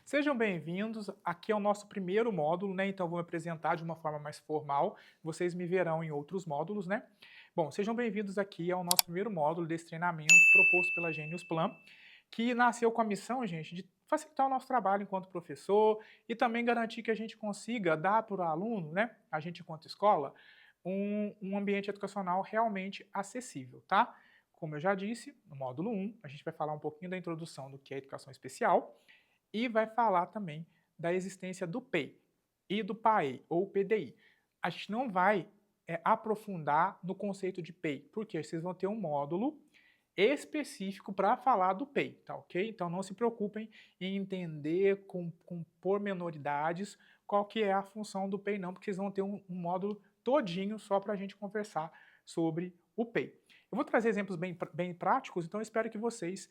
Sejam bem-vindos, aqui é o nosso primeiro módulo, né? Então vou me apresentar de uma forma mais formal, vocês me verão em outros módulos, né? Bom, sejam bem-vindos aqui ao nosso primeiro módulo desse treinamento proposto pela Genius Plan, que nasceu com a missão, gente, de facilitar o nosso trabalho enquanto professor e também garantir que a gente consiga dar para o aluno, né, a gente enquanto escola, um ambiente educacional realmente acessível, tá? Como eu já disse, no módulo 1, a gente vai falar um pouquinho da introdução do que é educação especial, e vai falar também da existência do PEI e do PAEI, ou PDI. A gente não vai aprofundar no conceito de PEI, porque vocês vão ter um módulo específico para falar do PEI, tá ok? Então não se preocupem em entender com pormenoridades qual que é a função do PEI não, porque vocês vão ter um módulo todinho só para a gente conversar sobre o PEI. Eu vou trazer exemplos bem práticos, então eu espero que vocês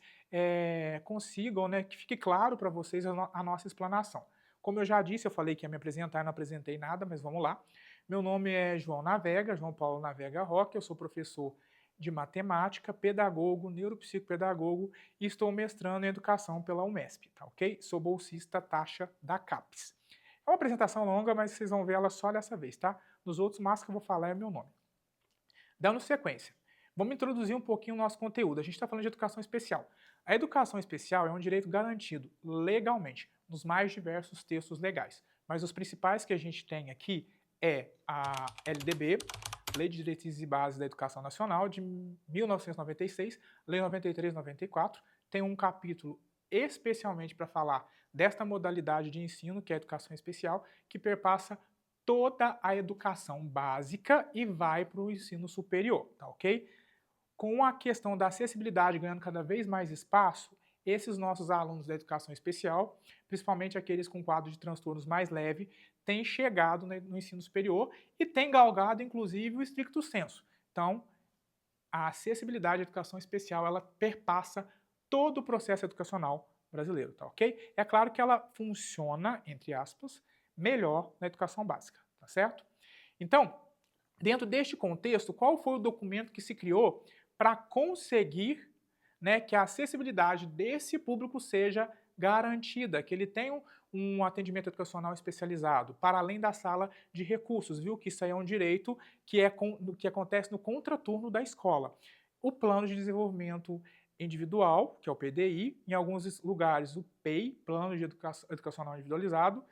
consigam, né, que fique claro para vocês a nossa explanação. Como eu já disse, eu falei que ia me apresentar e não apresentei nada, mas vamos lá. Meu nome é João Navega, João Paulo Navega Roque, eu sou professor de matemática, pedagogo, neuropsicopedagogo e estou mestrando em educação pela Unesp, tá ok? Sou bolsista taxa da CAPES. É uma apresentação longa, mas vocês vão ver ela só dessa vez, tá? Nos outros, o máximo que eu vou falar é meu nome. Dando sequência, vamos introduzir um pouquinho o nosso conteúdo. A gente está falando de educação especial. A educação especial é um direito garantido legalmente nos mais diversos textos legais. Mas os principais que a gente tem aqui é a LDB, Lei de Diretrizes e Bases da Educação Nacional, de 1996, Lei 93/94. Tem um capítulo especialmente para falar desta modalidade de ensino, que é a educação especial, que perpassa toda a educação básica e vai para o ensino superior, tá ok? Com a questão da acessibilidade ganhando cada vez mais espaço, esses nossos alunos da educação especial, principalmente aqueles com quadro de transtornos mais leve, têm chegado no ensino superior e têm galgado, inclusive, o stricto sensu. Então, a acessibilidade à educação especial, ela perpassa todo o processo educacional brasileiro, tá ok? É claro que ela funciona, entre aspas, melhor na educação básica, tá certo? Então, dentro deste contexto, qual foi o documento que se criou para conseguir, né, que a acessibilidade desse público seja garantida, que ele tenha um atendimento educacional especializado, para além da sala de recursos, viu? Que isso aí é um direito que acontece no contraturno da escola. O Plano de Desenvolvimento Individual, que é o PDI, em alguns lugares o PEI, Plano de Educacional Individualizado,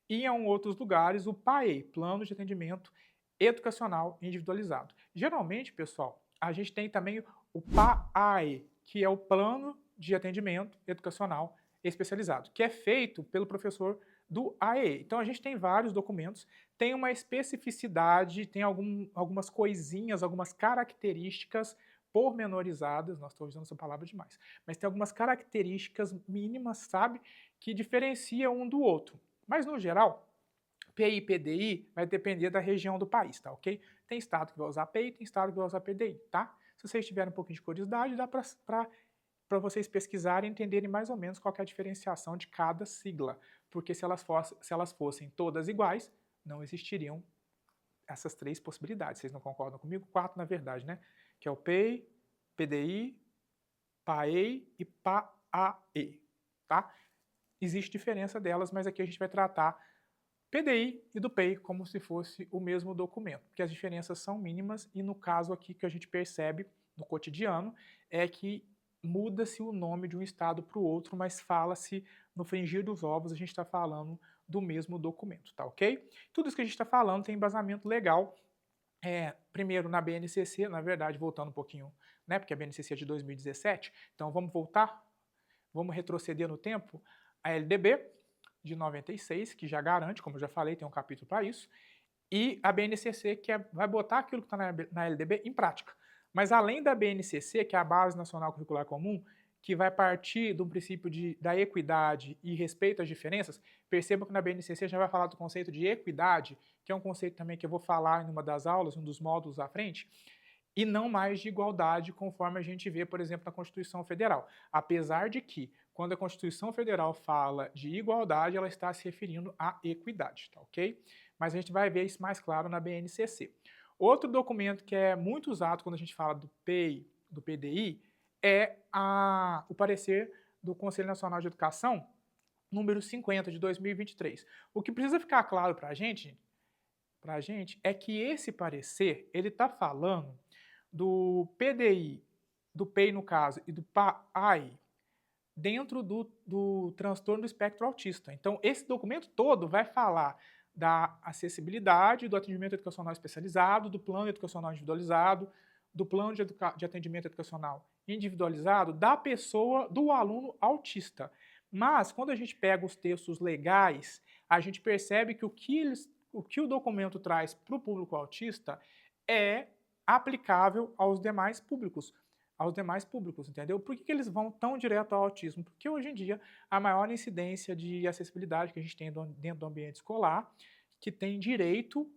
e em outros lugares o PAEI, Plano de Atendimento Educacional Individualizado. Geralmente, pessoal, a gente tem também o PAAE, que é o Plano de Atendimento Educacional Especializado, que é feito pelo professor do AE. Então a gente tem vários documentos, tem uma especificidade, tem algumas coisinhas, algumas características pormenorizadas, nós estou usando essa palavra demais, mas tem algumas características mínimas, sabe, que diferenciam um do outro. Mas no geral, PI e PDI vai depender da região do país, tá ok? Tem estado que vai usar PI, tem estado que vai usar PDI, tá? Se vocês tiverem um pouquinho de curiosidade, dá para vocês pesquisarem e entenderem mais ou menos qual é a diferenciação de cada sigla, porque se elas fossem todas iguais, não existiriam essas três possibilidades. Vocês não concordam comigo? Quatro, na verdade, né? Que é o PEI, PDI, PAEI e PAAE, tá? Existe diferença delas, mas aqui a gente vai tratar PDI e do PEI como se fosse o mesmo documento, porque as diferenças são mínimas e no caso aqui que a gente percebe no cotidiano é que muda-se o nome de um estado para o outro, mas fala-se no fringir dos ovos, a gente está falando do mesmo documento, tá ok? Tudo isso que a gente está falando tem embasamento legal, primeiro na BNCC, na verdade, voltando um pouquinho, né, porque a BNCC é de 2017, então vamos voltar, vamos retroceder no tempo, a LDB, de 96, que já garante, como eu já falei, tem um capítulo para isso, e a BNCC, que vai botar aquilo que está na LDB em prática. Mas além da BNCC, que é a Base Nacional Curricular Comum, que vai partir do princípio da equidade e respeito às diferenças, perceba que na BNCC já vai falar do conceito de equidade, que é um conceito também que eu vou falar em uma das aulas, um dos módulos à frente, e não mais de igualdade, conforme a gente vê, por exemplo, na Constituição Federal. Apesar de que, quando a Constituição Federal fala de igualdade, ela está se referindo à equidade, tá ok? Mas a gente vai ver isso mais claro na BNCC. Outro documento que é muito usado quando a gente fala do PEI, do PDI, é o parecer do Conselho Nacional de Educação, número 50 de 2023. O que precisa ficar claro para a gente é que esse parecer ele está falando do PDI, do PEI no caso, e do PAI dentro do transtorno do espectro autista. Então, esse documento todo vai falar da acessibilidade, do atendimento educacional especializado, do plano educacional individualizado, do plano de atendimento educacional individualizado da pessoa, do aluno autista. Mas, quando a gente pega os textos legais, a gente percebe que o que o documento traz para o público autista é aplicável aos demais públicos, entendeu? Por que eles vão tão direto ao autismo? Porque hoje em dia a maior incidência de acessibilidade que a gente tem dentro do ambiente escolar, que tem direito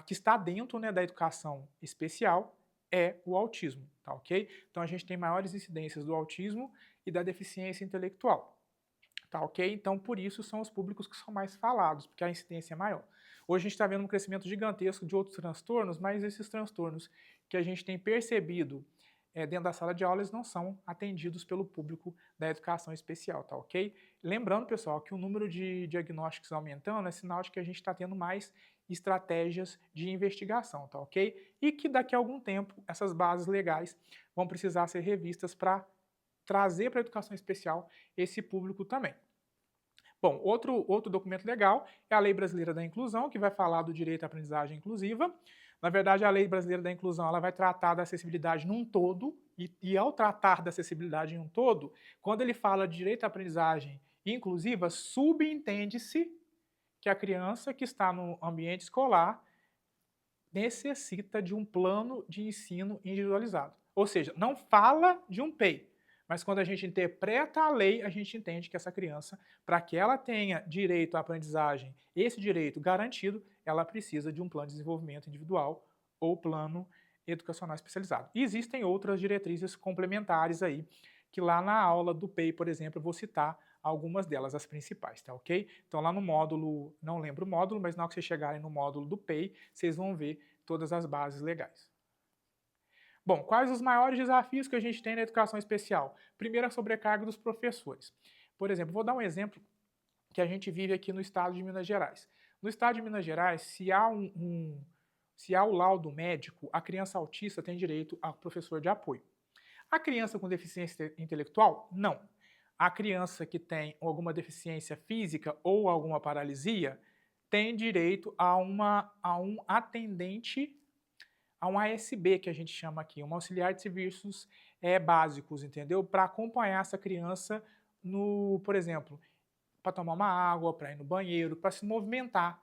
que está dentro, né, da educação especial, é o autismo, tá ok? Então a gente tem maiores incidências do autismo e da deficiência intelectual, tá ok? Então por isso são os públicos que são mais falados, porque a incidência é maior. Hoje a gente está vendo um crescimento gigantesco de outros transtornos, mas esses transtornos que a gente tem percebido dentro da sala de aula, eles não são atendidos pelo público da educação especial, tá ok? Lembrando, pessoal, que o número de diagnósticos aumentando é sinal de que a gente está tendo mais estratégias de investigação, tá ok? E que daqui a algum tempo essas bases legais vão precisar ser revistas para trazer para a educação especial esse público também. Bom, outro documento legal é a Lei Brasileira da Inclusão, que vai falar do direito à aprendizagem inclusiva. Na verdade, a Lei Brasileira da Inclusão ela vai tratar da acessibilidade num todo, e ao tratar da acessibilidade em um todo, quando ele fala de direito à aprendizagem inclusiva, subentende-se que a criança que está no ambiente escolar necessita de um plano de ensino individualizado. Ou seja, não fala de um PEI, mas quando a gente interpreta a lei, a gente entende que essa criança, para que ela tenha direito à aprendizagem, esse direito garantido, ela precisa de um plano de desenvolvimento individual ou plano educacional especializado. E existem outras diretrizes complementares aí, que lá na aula do PEI, por exemplo, eu vou citar algumas delas, as principais, tá ok? Então lá no módulo, não lembro o módulo, mas na hora que vocês chegarem no módulo do PEI, vocês vão ver todas as bases legais. Bom, quais os maiores desafios que a gente tem na educação especial? Primeiro, a sobrecarga dos professores. Por exemplo, vou dar um exemplo que a gente vive aqui no estado de Minas Gerais. No estado de Minas Gerais, se há o laudo médico, a criança autista tem direito a professor de apoio. A criança com deficiência intelectual, não. A criança que tem alguma deficiência física ou alguma paralisia tem direito a um atendente, a um ASB, que a gente chama aqui, um auxiliar de serviços básicos, entendeu? Para acompanhar essa criança no, por exemplo, para tomar uma água, para ir no banheiro, para se movimentar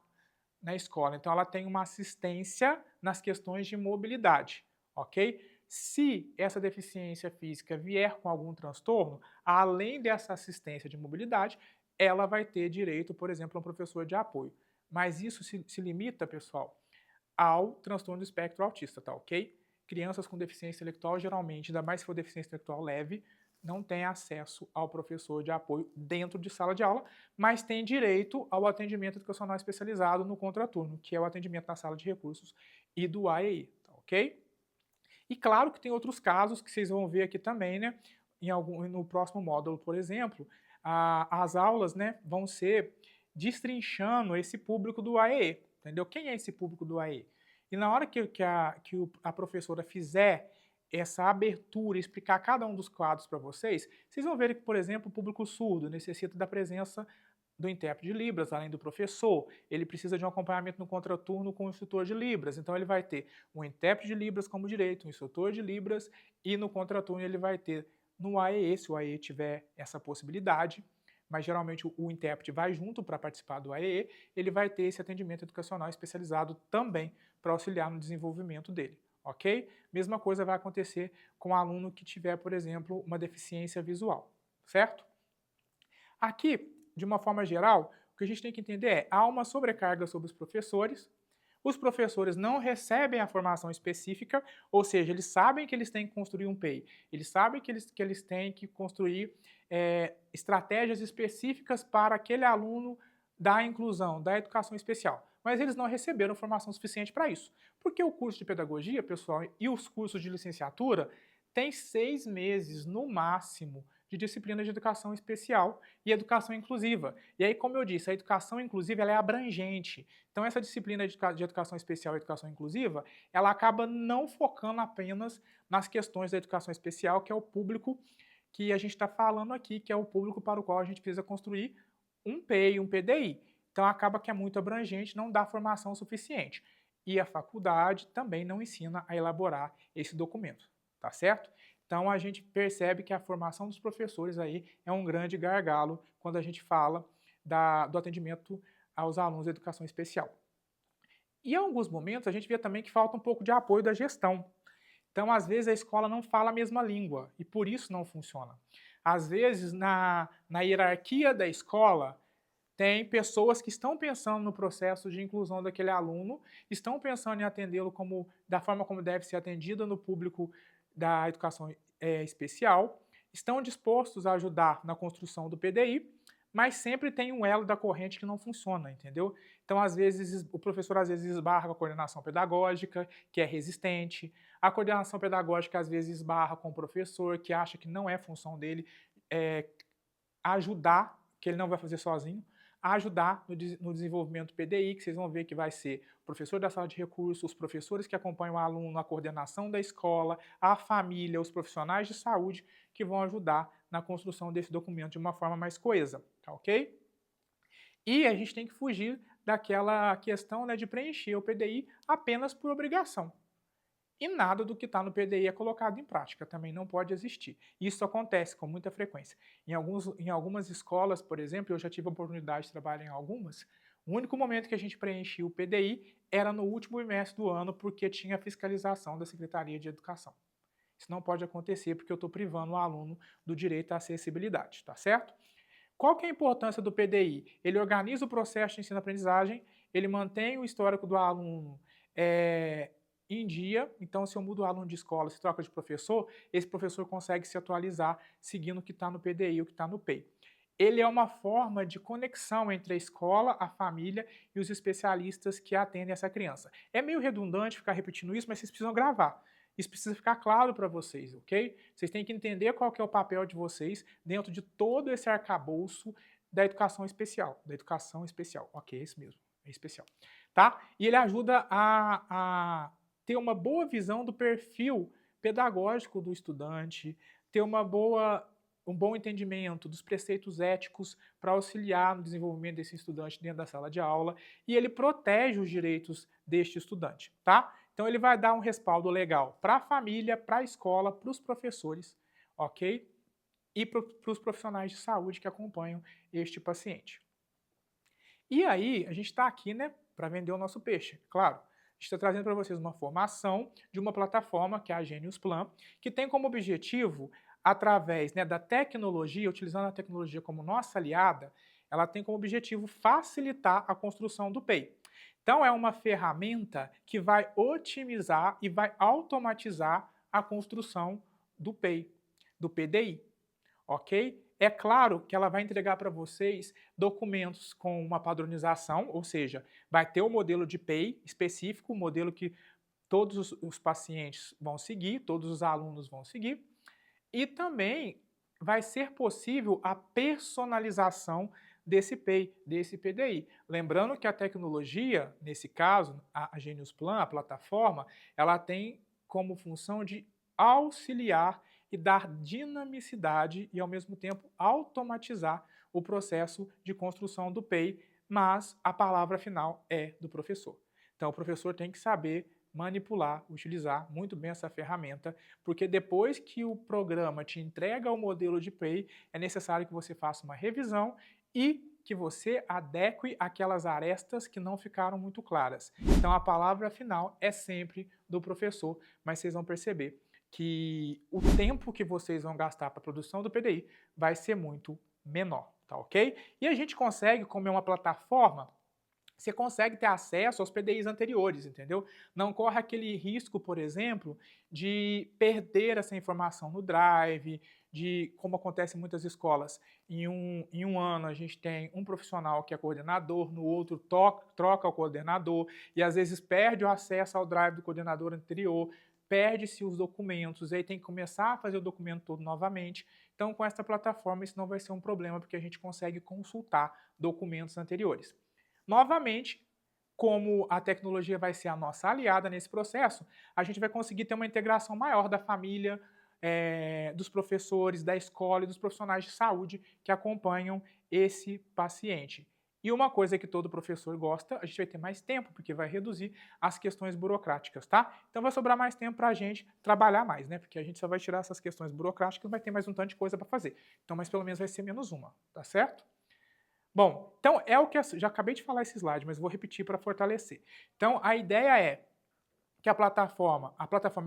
na escola. Então ela tem uma assistência nas questões de mobilidade, ok? Se essa deficiência física vier com algum transtorno, além dessa assistência de mobilidade, ela vai ter direito, por exemplo, a um professor de apoio. Mas isso se limita, pessoal, ao transtorno do espectro autista, tá ok? Crianças com deficiência intelectual, geralmente, ainda mais se for deficiência intelectual leve, não têm acesso ao professor de apoio dentro de sala de aula, mas têm direito ao atendimento educacional especializado no contraturno, que é o atendimento na sala de recursos e do AEI, tá ok? E claro que tem outros casos que vocês vão ver aqui também, né? No próximo módulo, por exemplo, as aulas, né, vão ser destrinchando esse público do AEE, entendeu? Quem é esse público do AEE? E na hora que a professora fizer essa abertura e explicar cada um dos quadros para vocês, vocês vão ver que, por exemplo, o público surdo necessita da presença do intérprete de Libras, além do professor. Ele precisa de um acompanhamento no contraturno com o instrutor de Libras. Então, ele vai ter um intérprete de Libras como direito, um instrutor de Libras, e no contraturno ele vai ter no AEE, se o AEE tiver essa possibilidade, mas geralmente o intérprete vai junto para participar do AEE, ele vai ter esse atendimento educacional especializado também para auxiliar no desenvolvimento dele, ok? Mesma coisa vai acontecer com o aluno que tiver, por exemplo, uma deficiência visual, certo? Aqui, de uma forma geral, o que a gente tem que entender é, há uma sobrecarga sobre os professores não recebem a formação específica, ou seja, eles sabem que eles têm que construir um PEI, eles sabem que eles têm que construir estratégias específicas para aquele aluno da inclusão, da educação especial, mas eles não receberam formação suficiente para isso, porque o curso de pedagogia, pessoal, e os cursos de licenciatura têm 6 meses, no máximo, de disciplina de educação especial e educação inclusiva. E aí, como eu disse, a educação inclusiva ela é abrangente. Então, essa disciplina de educação especial e educação inclusiva, ela acaba não focando apenas nas questões da educação especial, que é o público que a gente está falando aqui, que é o público para o qual a gente precisa construir um PEI, um PDI. Então, acaba que é muito abrangente, não dá formação suficiente. E a faculdade também não ensina a elaborar esse documento, tá certo? Então, a gente percebe que a formação dos professores aí é um grande gargalo quando a gente fala do atendimento aos alunos de educação especial. E em alguns momentos a gente vê também que falta um pouco de apoio da gestão. Então, às vezes, a escola não fala a mesma língua e por isso não funciona. Às vezes, na hierarquia da escola, tem pessoas que estão pensando no processo de inclusão daquele aluno, estão pensando em atendê-lo da forma como deve ser atendido no público da educação especial, estão dispostos a ajudar na construção do PDI, mas sempre tem um elo da corrente que não funciona, entendeu? Então, às vezes, o professor às vezes esbarra com a coordenação pedagógica, que é resistente, a coordenação pedagógica às vezes esbarra com o professor, que acha que não é função dele é, ajudar, que ele não vai fazer sozinho, a ajudar no desenvolvimento do PDI, que vocês vão ver que vai ser o professor da sala de recursos, os professores que acompanham o aluno, a coordenação da escola, a família, os profissionais de saúde que vão ajudar na construção desse documento de uma forma mais coesa, tá ok? E a gente tem que fugir daquela questão, né, de preencher o PDI apenas por obrigação. E nada do que está no PDI é colocado em prática, também não pode existir. Isso acontece com muita frequência. Em algumas escolas, por exemplo, eu já tive a oportunidade de trabalhar em algumas, o único momento que a gente preenchia o PDI era no último bimestre do ano, porque tinha fiscalização da Secretaria de Educação. Isso não pode acontecer porque eu estou privando o aluno do direito à acessibilidade, tá certo? Qual que é a importância do PDI? Ele organiza o processo de ensino-aprendizagem, ele mantém o histórico do aluno em dia, então se eu mudo o aluno de escola, se troca de professor, esse professor consegue se atualizar seguindo o que está no PDI e o que está no PEI. Ele é uma forma de conexão entre a escola, a família e os especialistas que atendem essa criança. É meio redundante ficar repetindo isso, mas vocês precisam gravar. Isso precisa ficar claro para vocês, ok? Vocês têm que entender qual que é o papel de vocês dentro de todo esse arcabouço da educação especial. Da educação especial, ok, é isso mesmo, é especial. Tá? E ele ajuda a ter uma boa visão do perfil pedagógico do estudante, ter um bom entendimento dos preceitos éticos para auxiliar no desenvolvimento desse estudante dentro da sala de aula, e ele protege os direitos deste estudante, tá? Então ele vai dar um respaldo legal para a família, para a escola, para os professores, ok? E para os profissionais de saúde que acompanham este paciente. E aí, a gente está aqui, né, para vender o nosso peixe, claro. A gente está trazendo para vocês uma formação de uma plataforma, que é a Genius Plan, que tem como objetivo, através, né, da tecnologia, utilizando a tecnologia como nossa aliada, ela tem como objetivo facilitar a construção do PEI. Então, é uma ferramenta que vai otimizar e vai automatizar a construção do PEI, do PDI, ok? É claro que ela vai entregar para vocês documentos com uma padronização, ou seja, vai ter o modelo de PEI específico, o modelo que todos os pacientes vão seguir, todos os alunos vão seguir, e também vai ser possível a personalização desse PEI, desse PDI. Lembrando que a tecnologia, nesse caso, a Genius Plan, a plataforma, ela tem como função de auxiliar e dar dinamicidade e, ao mesmo tempo, automatizar o processo de construção do PEI, mas a palavra final é do professor. Então, o professor tem que saber manipular, utilizar muito bem essa ferramenta, porque depois que o programa te entrega o modelo de PEI, é necessário que você faça uma revisão e que você adeque aquelas arestas que não ficaram muito claras. Então a palavra final é sempre do professor, mas vocês vão perceber que o tempo que vocês vão gastar para a produção do PDI vai ser muito menor, tá ok? E a gente consegue, como é uma plataforma, você consegue ter acesso aos PDIs anteriores, entendeu? Não corre aquele risco, por exemplo, de perder essa informação no Drive, de, como acontece em muitas escolas, em um ano a gente tem um profissional que é coordenador, no outro troca o coordenador, e às vezes perde o acesso ao Drive do coordenador anterior, perde-se os documentos, aí tem que começar a fazer o documento todo novamente. Então, com essa plataforma, isso não vai ser um problema, porque a gente consegue consultar documentos anteriores. Novamente, como a tecnologia vai ser a nossa aliada nesse processo, a gente vai conseguir ter uma integração maior da família, dos professores, da escola e dos profissionais de saúde que acompanham esse paciente. E uma coisa que todo professor gosta, a gente vai ter mais tempo, porque vai reduzir as questões burocráticas, tá? Então vai sobrar mais tempo para a gente trabalhar mais, né? Porque a gente só vai tirar essas questões burocráticas e vai ter mais um tanto de coisa para fazer. Então, mas pelo menos vai ser menos uma, tá certo? Bom, então é o que já acabei de falar esse slide, mas vou repetir para fortalecer. Então, a ideia é que a plataforma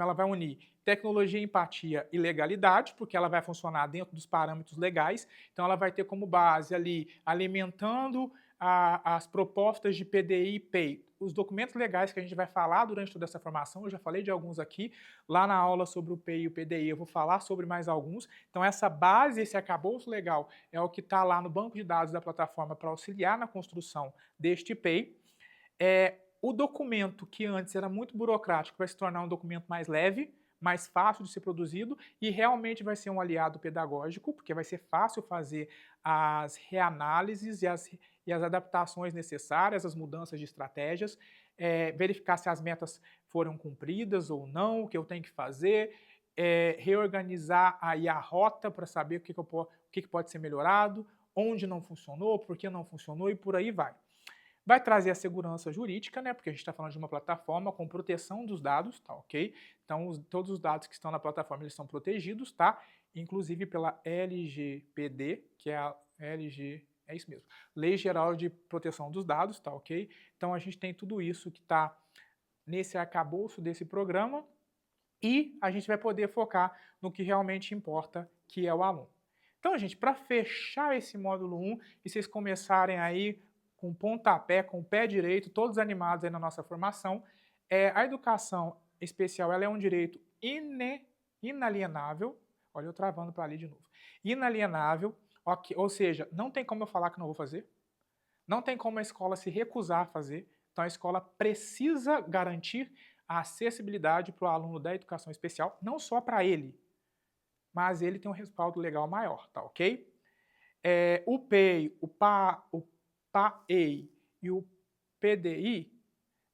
ela vai unir tecnologia, empatia e legalidade, porque ela vai funcionar dentro dos parâmetros legais. Então, ela vai ter como base ali, alimentando as propostas de PDI e PEI, os documentos legais que a gente vai falar durante toda essa formação. Eu já falei de alguns aqui, lá na aula sobre o PEI e o PDI eu vou falar sobre mais alguns. Então, essa base, esse arcabouço legal, é o que está lá no banco de dados da plataforma para auxiliar na construção deste PEI. O documento que antes era muito burocrático vai se tornar um documento mais leve, mais fácil de ser produzido e realmente vai ser um aliado pedagógico, porque vai ser fácil fazer as reanálises e as adaptações necessárias, as mudanças de estratégias, verificar se as metas foram cumpridas ou não, o que eu tenho que fazer, reorganizar aí a rota para saber o que pode ser melhorado, onde não funcionou, por que não funcionou e por aí vai. Vai trazer a segurança jurídica, né? Porque a gente está falando de uma plataforma com proteção dos dados, tá ok? Então, todos os dados que estão na plataforma, eles são protegidos, tá? Inclusive pela LGPD, que é a é isso mesmo, Lei Geral de Proteção dos Dados, tá ok? Então, a gente tem tudo isso que está nesse arcabouço desse programa e a gente vai poder focar no que realmente importa, que é o aluno. Então, gente, para fechar esse módulo 1 e vocês começarem aí com pontapé, com o pé direito, todos animados aí na nossa formação, a educação especial ela é um direito inalienável, olha eu travando para ali de novo, inalienável, ou seja, não tem como eu falar que não vou fazer, não tem como a escola se recusar a fazer, então a escola precisa garantir a acessibilidade para o aluno da educação especial, não só para ele, mas ele tem um respaldo legal maior, tá ok? O PEI, o PAEI e o PDI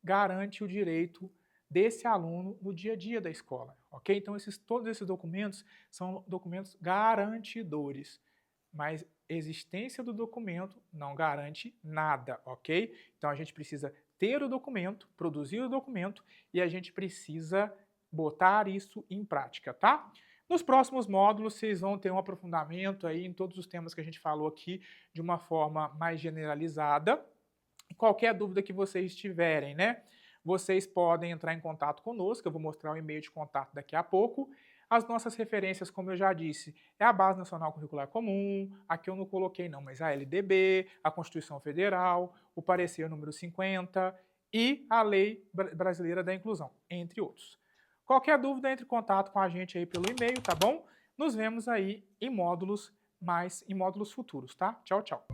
garante o direito desse aluno no dia a dia da escola, ok? Então, todos esses documentos são documentos garantidores, mas a existência do documento não garante nada, ok? Então, a gente precisa ter o documento, produzir o documento e a gente precisa botar isso em prática, tá? Nos próximos módulos, vocês vão ter um aprofundamento aí em todos os temas que a gente falou aqui de uma forma mais generalizada. Qualquer dúvida que vocês tiverem, né? Vocês podem entrar em contato conosco, eu vou mostrar o e-mail de contato daqui a pouco. As nossas referências, como eu já disse, é a Base Nacional Curricular Comum, aqui eu não coloquei não, mas a LDB, a Constituição Federal, o parecer número 50 e a Lei Brasileira da Inclusão, entre outros. Qualquer dúvida, entre em contato com a gente aí pelo e-mail, tá bom? Nos vemos aí em módulos futuros, tá? Tchau, tchau.